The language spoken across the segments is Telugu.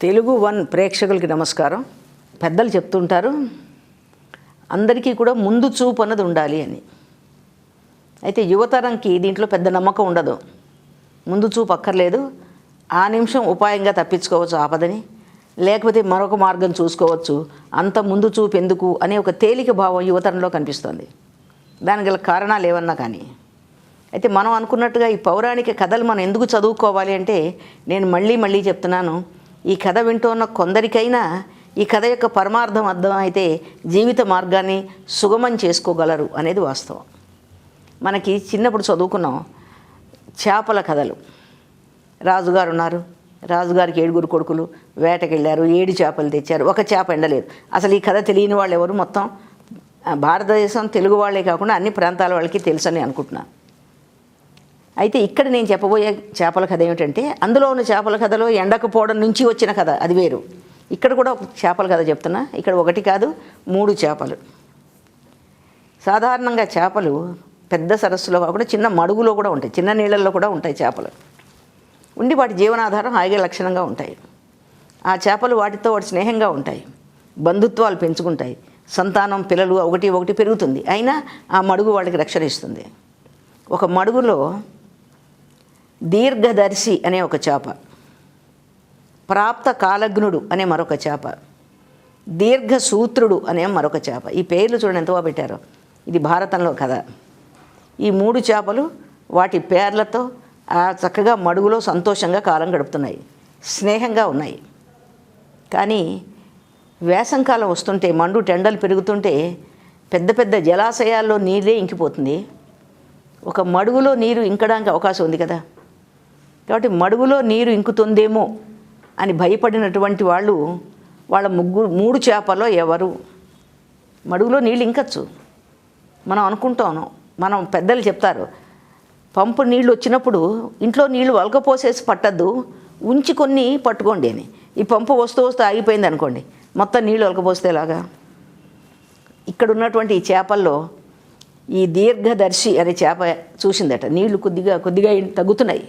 తెలుగు వన్ ప్రేక్షకులకి నమస్కారం. పెద్దలు చెప్తుంటారు అందరికీ కూడా ముందు చూపు అన్నది ఉండాలి అని. అయితే యువతరంకి దీంట్లో పెద్ద నమ్మకం ఉండదు. ముందు చూపు అక్కర్లేదు, ఆ నిమిషం ఉపాయంగా తప్పించుకోవచ్చు ఆపదని, లేకపోతే మరొక మార్గం చూసుకోవచ్చు, అంత ముందు చూపు ఎందుకు అనే ఒక తేలిక భావం యువతరంలో కనిపిస్తుంది. దానికి గల కారణాలు ఏమన్నా కానీ, అయితే మనం అనుకున్నట్టుగా ఈ పౌరాణిక కథలు మనం ఎందుకు చదువుకోవాలి అంటే, నేను మళ్ళీ చెప్తున్నాను, ఈ కథ వింటున్న కొందరికైనా ఈ కథ యొక్క పరమార్థం అర్థమైతే జీవిత మార్గాన్ని సుగమం చేసుకోగలరు అనేది వాస్తవం. మనకి చిన్నప్పుడు చదువుకున్నాం చేపల కథలు. రాజుగారు ఉన్నారు, రాజుగారికి 7 కొడుకులు, వేటకెళ్ళారు, 7 చేపలు తెచ్చారు, ఒక చేప ఎండలేదు. అసలు ఈ కథ తెలియని వాళ్ళు ఎవరు? మొత్తం భారతదేశం తెలుగు వాళ్ళే కాకుండా అన్ని ప్రాంతాల వాళ్ళకి తెలుసని అనుకుంటున్నాను. అయితే ఇక్కడ నేను చెప్పబోయే చేపల కథ ఏమిటంటే, అందులో ఉన్న చేపల కథలో ఎండకపోవడం నుంచి వచ్చిన కథ అది వేరు. ఇక్కడ కూడా ఒక చేపల కథ చెప్తున్నా. ఇక్కడ 1 కాదు 3 చేపలు. సాధారణంగా చేపలు పెద్ద సరస్సులో కాకుండా చిన్న మడుగులో కూడా ఉంటాయి, చిన్న నీళ్ళల్లో కూడా ఉంటాయి చేపలు. ఉండి వాటి జీవనాధారం హాయిగా లక్షణంగా ఉంటాయి. ఆ చేపలు వాటితో వాటి స్నేహంగా ఉంటాయి, బంధుత్వాలు పెంచుకుంటాయి, సంతానం పిల్లలు ఒకటి పెరుగుతుంది. అయినా ఆ మడుగు వాళ్ళకి రక్షణ ఇస్తుంది. ఒక మడుగులో దీర్ఘదర్శి అనే ఒక చేప, ప్రాప్త కాలజ్ఞుడు అనే మరొక చేప, దీర్ఘసూత్రుడు అనే మరొక చేప. ఈ పేర్లు చూడండి ఎంత బాగా పెట్టారో. ఇది భారతంలో కథ. ఈ 3 చేపలు వాటి పేర్లతో ఆ చక్కగా మడుగులో సంతోషంగా కాలం గడుపుతున్నాయి, స్నేహంగా ఉన్నాయి. కానీ వేసంకాలం వస్తుంటే, టెండలు పెరుగుతుంటే పెద్ద పెద్ద జలాశయాల్లో నీళ్ళే ఇంకిపోతుంది. ఒక మడుగులో నీరు ఇంకడానికి అవకాశం ఉంది కదా. కాబట్టి మడుగులో నీరు ఇంకుతుందేమో అని భయపడినటువంటి వాళ్ళు వాళ్ళ 3 చేపల్లో ఎవరు? మడుగులో నీళ్ళు ఇంకచ్చు. మనం అనుకుంటాను, మనం పెద్దలు చెప్తారు, పంపు నీళ్ళు వచ్చినప్పుడు ఇంట్లో నీళ్లు వలకపోసేసి పట్టద్దు, ఉంచి కొన్ని పట్టుకోండి అని. ఈ పంపు వస్తూ ఆగిపోయింది అనుకోండి, మొత్తం నీళ్ళు వలకపోస్తే ఎలాగా? ఇక్కడ ఉన్నటువంటి ఈ చేపల్లో ఈ దీర్ఘదర్శి అనే చేప చూసిందట, నీళ్లు కొద్దిగా తగ్గుతున్నాయి,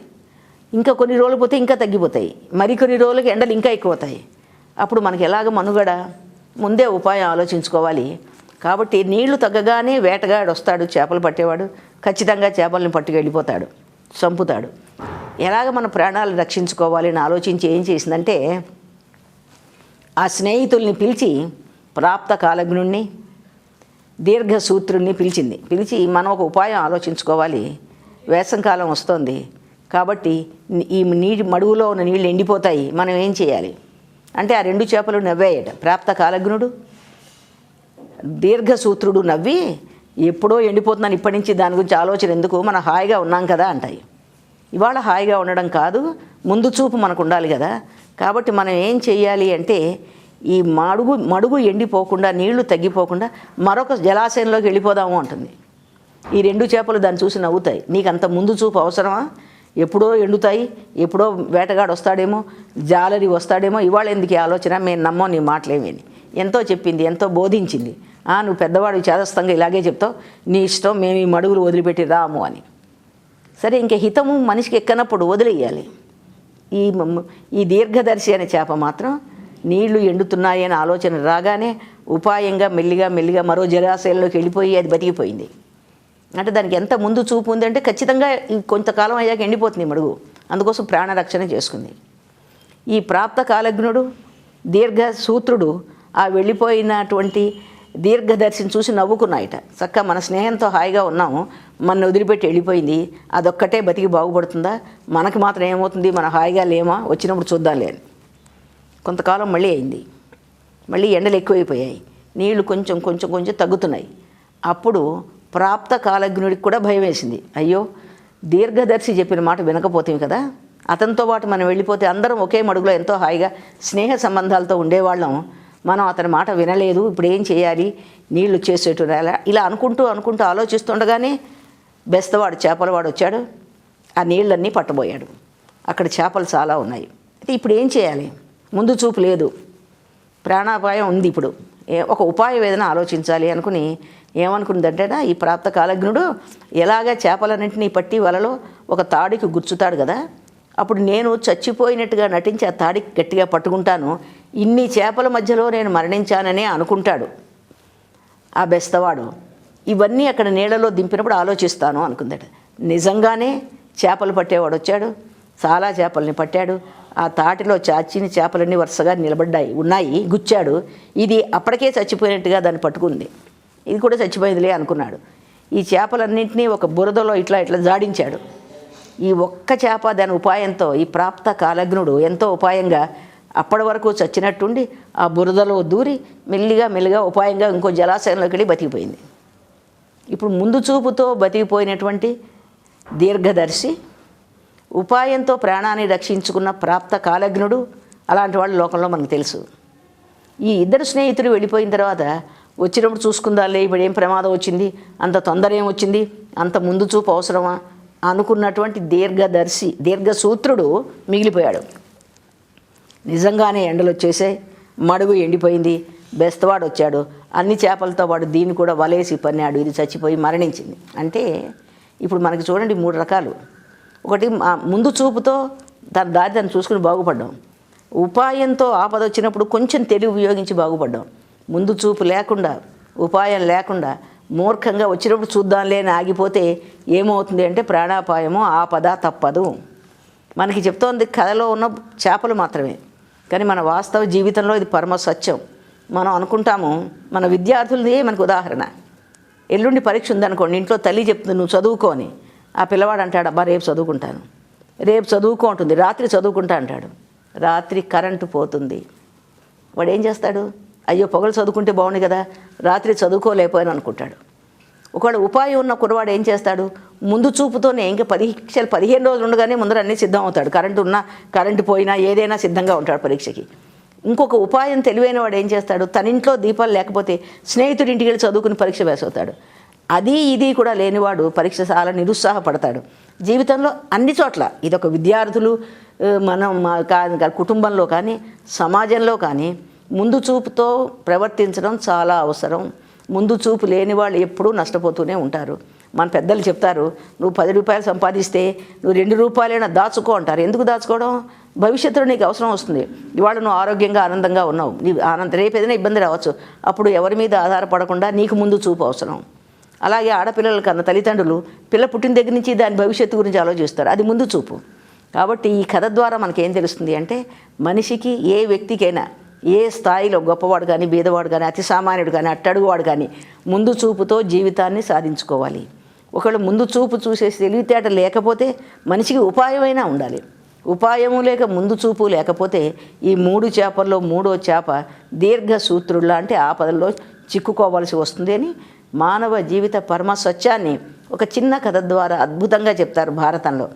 ఇంకా కొన్ని రోజులు పోతే ఇంకా తగ్గిపోతాయి, మరికొన్ని రోజులకి ఎండలు ఇంకా ఎక్కువ అవుతాయి. అప్పుడు మనకి ఎలాగ మనుగడ? ముందే ఉపాయం ఆలోచించుకోవాలి. కాబట్టి నీళ్లు తగ్గగానే వేటగాడు వస్తాడు, చేపలు పట్టేవాడు, ఖచ్చితంగా చేపలను పట్టుకెళ్ళిపోతాడు, చంపుతాడు. ఎలాగ మన ప్రాణాలు రక్షించుకోవాలి అని ఆలోచించి ఏం చేసిందంటే, ఆ స్నేహితుల్ని పిలిచి ప్రాప్త కాలజ్ఞుణ్ణి, దీర్ఘసూత్రుణ్ణి పిలిచి మనం ఒక ఉపాయం ఆలోచించుకోవాలి. వేసంకాలం వస్తుంది కాబట్టి ఈ మడుగులో ఉన్న నీళ్ళు ఎండిపోతాయి, మనం ఏం చేయాలి అంటే, ఆ 2 చేపలు నవ్వాయట. ప్రాప్త కాలజ్ఞుడు, దీర్ఘసూత్రుడు నవ్వి, ఎప్పుడో ఎండిపోతున్నాను, ఇప్పటి నుంచి దాని గురించి ఆలోచన ఎందుకు, మనం హాయిగా ఉన్నాం కదా అంటాయి. ఇవాళ హాయిగా ఉండడం కాదు, ముందు చూపు మనకు ఉండాలి కదా. కాబట్టి మనం ఏం చేయాలి అంటే, ఈ మడుగు ఎండిపోకుండా, నీళ్లు తగ్గిపోకుండా మరొక జలాశయంలోకి వెళ్ళిపోదాము అంటుంది. ఈ 2 చేపలు దాన్ని చూసి నవ్వుతాయి. నీకు అంత ముందు చూపు అవసరమా? ఎప్పుడో ఎండుతాయి, ఎప్పుడో వేటగాడు వస్తాడేమో, జాలరి వస్తాడేమో, ఇవాళ ఎందుకు ఆలోచన, మేము నమ్మం నీ మాటలేమని. ఎంతో చెప్పింది, ఎంతో బోధించింది. నువ్వు పెద్దవాడు చేదస్తంగా ఇలాగే చెప్తావు, నీ ఇష్టం, మేము ఈ మడుగులు వదిలిపెట్టి రాము అని. సరే, ఇంక హితము మనిషికి ఎక్కనప్పుడు వదిలేయాలి. ఈ దీర్ఘదర్శి అనే చేప మాత్రం నీళ్లు ఎండుతున్నాయి అనే ఆలోచన రాగానే ఉపాయంగా మెల్లిగా మరో జలాశయంలోకి వెళ్ళిపోయి అది బతికిపోయింది. అంటే దానికి ఎంత ముందు చూపు ఉంది అంటే, ఖచ్చితంగా కొంతకాలం అయ్యాక ఎండిపోతుంది మడుగు. అందుకోసం ప్రాణరక్షణ చేసుకుంది. ఈ ప్రాప్త కాలజ్ఞుడు, దీర్ఘసూత్రుడు ఆ వెళ్ళిపోయినటువంటి దీర్ఘదర్శిని చూసి నవ్వుకున్నాయట. చక్క మన స్నేహంతో హాయిగా ఉన్నాము, మన వదిలిపెట్టి వెళ్ళిపోయింది, అదొక్కటే బతికి బాగుపడుతుందా, మనకి మాత్రం ఏమవుతుంది, మన హాయిగా లేమా, వచ్చినప్పుడు చూద్దాంలే అని. కొంతకాలం మళ్ళీ అయింది. మళ్ళీ ఎండలు ఎక్కువైపోయాయి, నీళ్లు కొంచెం తగ్గుతున్నాయి. అప్పుడు ప్రాప్త కాలజ్ఞుడికి కూడా భయం వేసింది. అయ్యో, దీర్ఘదర్శి చెప్పిన మాట వినకపోతేమి కదా, అతనితో పాటు మనం వెళ్ళిపోతే అందరం ఒకే మడుగులో ఎంతో హాయిగా స్నేహ సంబంధాలతో ఉండేవాళ్ళం, మనం అతని మాట వినలేదు, ఇప్పుడు ఏం చేయాలి, నీళ్లు చేసేటు ఇలా అనుకుంటూ ఆలోచిస్తుండగానే బెస్తవాడు చేపలవాడు వచ్చాడు. ఆ నీళ్ళన్నీ పట్టబోయాడు. అక్కడ చేపలు చాలా ఉన్నాయి. అయితే ఇప్పుడు ఏం చేయాలి? ముందు చూపు లేదు, ప్రాణాపాయం ఉంది. ఇప్పుడు ఒక ఉపాయం ఏదైనా ఆలోచించాలి అనుకుని ఏమనుకుందంటే, ఈ ప్రాప్త కాలజ్ఞుడు ఎలాగ చేపలన్నింటినీ పట్టి వలలో ఒక తాడుకి గుచ్చుతాడు కదా, అప్పుడు నేను చచ్చిపోయినట్టుగా నటించి ఆ తాడి గట్టిగా పట్టుకుంటాను, ఇన్ని చేపల మధ్యలో నేను మరణించాననే అనుకుంటాడు ఆ బెస్తవాడు. ఇవన్నీ అక్కడ నీళ్ళలో దింపినప్పుడు ఆలోచిస్తాను అనుకుందట. నిజంగానే చేపలు పట్టేవాడు వచ్చాడు, చాలా చేపల్ని పట్టాడు. ఆ తాటిలో చాచిన చేపలన్నీ వరుసగా ఉన్నాయి, గుచ్చాడు. ఇది అప్పటికే చచ్చిపోయినట్టుగా దాన్ని పట్టుకుంది. ఇది కూడా చచ్చిపోయిందిలే అనుకున్నాడు. ఈ చేపలన్నింటినీ ఒక బురదలో ఇట్లా జాడించాడు. ఈ ఒక్క చేప దాని ఉపాయంతో ఈ ప్రాప్త కాలజ్ఞుడు ఎంతో ఉపాయంగా అప్పటి వరకు చచ్చినట్టుండి ఆ బురదలో దూరి మెల్లిగా ఉపాయంగా ఇంకో జలాశయంలోకి వెళ్ళి బతికిపోయింది. ఇప్పుడు ముందు చూపుతో బతికిపోయినటువంటి దీర్ఘదర్శి, ఉపాయంతో ప్రాణాన్ని రక్షించుకున్న ప్రాప్త కాలజ్ఞుడు, అలాంటి వాళ్ళు లోకంలో మనకు తెలుసు. ఈ ఇద్దరు స్నేహితులు వెళ్ళిపోయిన తర్వాత వచ్చినప్పుడు చూసుకుందాలే, ఇప్పుడు ఏం ప్రమాదం వచ్చింది, అంత తొందర ఏం వచ్చింది, అంత ముందు చూపు అవసరమా అనుకున్నటువంటి దీర్ఘసూత్రుడు మిగిలిపోయాడు. నిజంగానే ఎండలు వచ్చేసాయి, మడుగు ఎండిపోయింది, బెస్తవాడు వచ్చాడు, అన్ని చేపలతో వాడు దీన్ని కూడా వలేసి పన్నాడు, ఇది చచ్చిపోయి మరణించింది. అంటే ఇప్పుడు మనకి చూడండి 3 రకాలు. ఒకటి ముందు చూపుతో దాని దారి దాన్ని చూసుకుని బాగుపడ్డాం, ఉపాయంతో ఆపద వచ్చినప్పుడు కొంచెం తెలివి ఉపయోగించి బాగుపడ్డాం. ముందు చూపు లేకుండా, ఉపాయం లేకుండా మూర్ఖంగా వచ్చినప్పుడు చూద్దాంలే అని ఆగిపోతే ఏమవుతుంది అంటే ప్రాణాపాయము, ఆపద తప్పదు. మనకి చెప్తోంది కథలో ఉన్న చేపలు మాత్రమే, కానీ మన వాస్తవ జీవితంలో ఇది పరమ సత్యం. మనం అనుకుంటాము, మన విద్యార్థులది మనకు ఉదాహరణ. ఎల్లుండి పరీక్ష ఉందనుకోండి, ఇంట్లో తల్లి చెప్తుంది నువ్వు చదువుకో అని. ఆ పిల్లవాడు అంటాడు, అబ్బా రేపు చదువుకుంటాను, రేపు చదువుకో ఉంటుంది, రాత్రి చదువుకుంటా అంటాడు. రాత్రి కరెంటు పోతుంది, వాడు ఏం చేస్తాడు, అయ్యో పొగలు చదువుకుంటే బాగుంది కదా, రాత్రి చదువుకోలేకపోయాను అనుకుంటాడు. ఒకవేళ ఉపాయం ఉన్న కుర్రవాడు ఏం చేస్తాడు, ముందు చూపుతోనే ఇంకా 15 రోజులు ఉండగానే ముందర అన్నీ సిద్ధం అవుతాడు. కరెంటు ఉన్నా కరెంటు పోయినా ఏదైనా సిద్ధంగా ఉంటాడు పరీక్షకి. ఇంకొక ఉపాయం తెలివైన వాడు ఏం చేస్తాడు, తన ఇంట్లో దీపాలు లేకపోతే స్నేహితుడి ఇంటికి వెళ్ళి చదువుకుని పరీక్ష వేసవుతాడు. అది ఇది కూడా లేనివాడు పరీక్ష చాలా నిరుత్సాహపడతాడు. జీవితంలో అన్ని చోట్ల ఇదొక విద్యార్థులు, మనం కుటుంబంలో కానీ సమాజంలో కానీ ముందు చూపుతో ప్రవర్తించడం చాలా అవసరం. ముందు చూపు లేని వాళ్ళు ఎప్పుడూ నష్టపోతూనే ఉంటారు. మన పెద్దలు చెప్తారు, నువ్వు 10 రూపాయలు సంపాదిస్తే నువ్వు 2 రూపాయలైనా దాచుకో అంటారు. ఎందుకు దాచుకోవడం, భవిష్యత్తులో నీకు అవసరం వస్తుంది. ఇవాళ నువ్వు ఆరోగ్యంగా ఆనందంగా ఉన్నావు, నీ రేపు ఏదైనా ఇబ్బంది రావచ్చు, అప్పుడు ఎవరి మీద ఆధారపడకుండా నీకు ముందు చూపు అవసరం. అలాగే ఆడపిల్లల కన్నా తల్లిదండ్రులు పిల్ల పుట్టిన దగ్గర నుంచి దాని భవిష్యత్తు గురించి ఆలోచిస్తారు, అది ముందు చూపు. కాబట్టి ఈ కథ ద్వారా మనకేం తెలుస్తుంది అంటే, మనిషికి ఏ వ్యక్తికైనా ఏ స్థాయిలో గొప్పవాడు కానీ బీదవాడు కానీ అతి సామాన్యుడు కానీ అట్టడుగువాడు కానీ ముందు చూపుతో జీవితాన్ని సాధించుకోవాలి. ఒకవేళ ముందు చూపు చూసేసి తెలివితేట లేకపోతే మనిషికి ఉపాయమైనా ఉండాలి. ఉపాయము లేక ముందు చూపు లేకపోతే ఈ 3 చేపల్లో 3వ చేప దీర్ఘసూత్రుల్లా అంటే ఆపదల్లో చిక్కుకోవాల్సి వస్తుంది అని మానవ జీవిత పరమ సత్యాన్ని ఒక చిన్న కథ ద్వారా అద్భుతంగా చెప్తారు భారతంలో.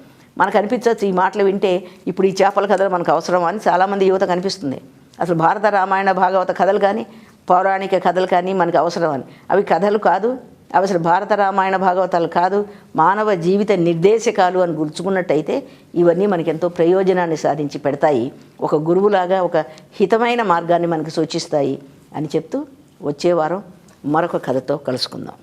మనకు అనిపించవచ్చు ఈ మాటలు వింటే ఇప్పుడు ఈ చేపల కథలు మనకు అవసరం అని చాలామంది యువతకు అనిపిస్తుంది. అసలు భారత రామాయణ భాగవత కథలు కానీ పౌరాణిక కథలు కానీ మనకు అవసరం అని. అవి కథలు కాదు, అవి అసలు భారత రామాయణ భాగవతాలు కాదు, మానవ జీవిత నిర్దేశకాలు అని గుర్చుకున్నట్టయితే ఇవన్నీ మనకి ఎంతో ప్రయోజనాన్ని సాధించి పెడతాయి. ఒక గురువులాగా ఒక హితమైన మార్గాన్ని మనకు సూచిస్తాయి అని చెప్తూ వచ్చే వారం మరొక కథతో కలుసుకుందాం.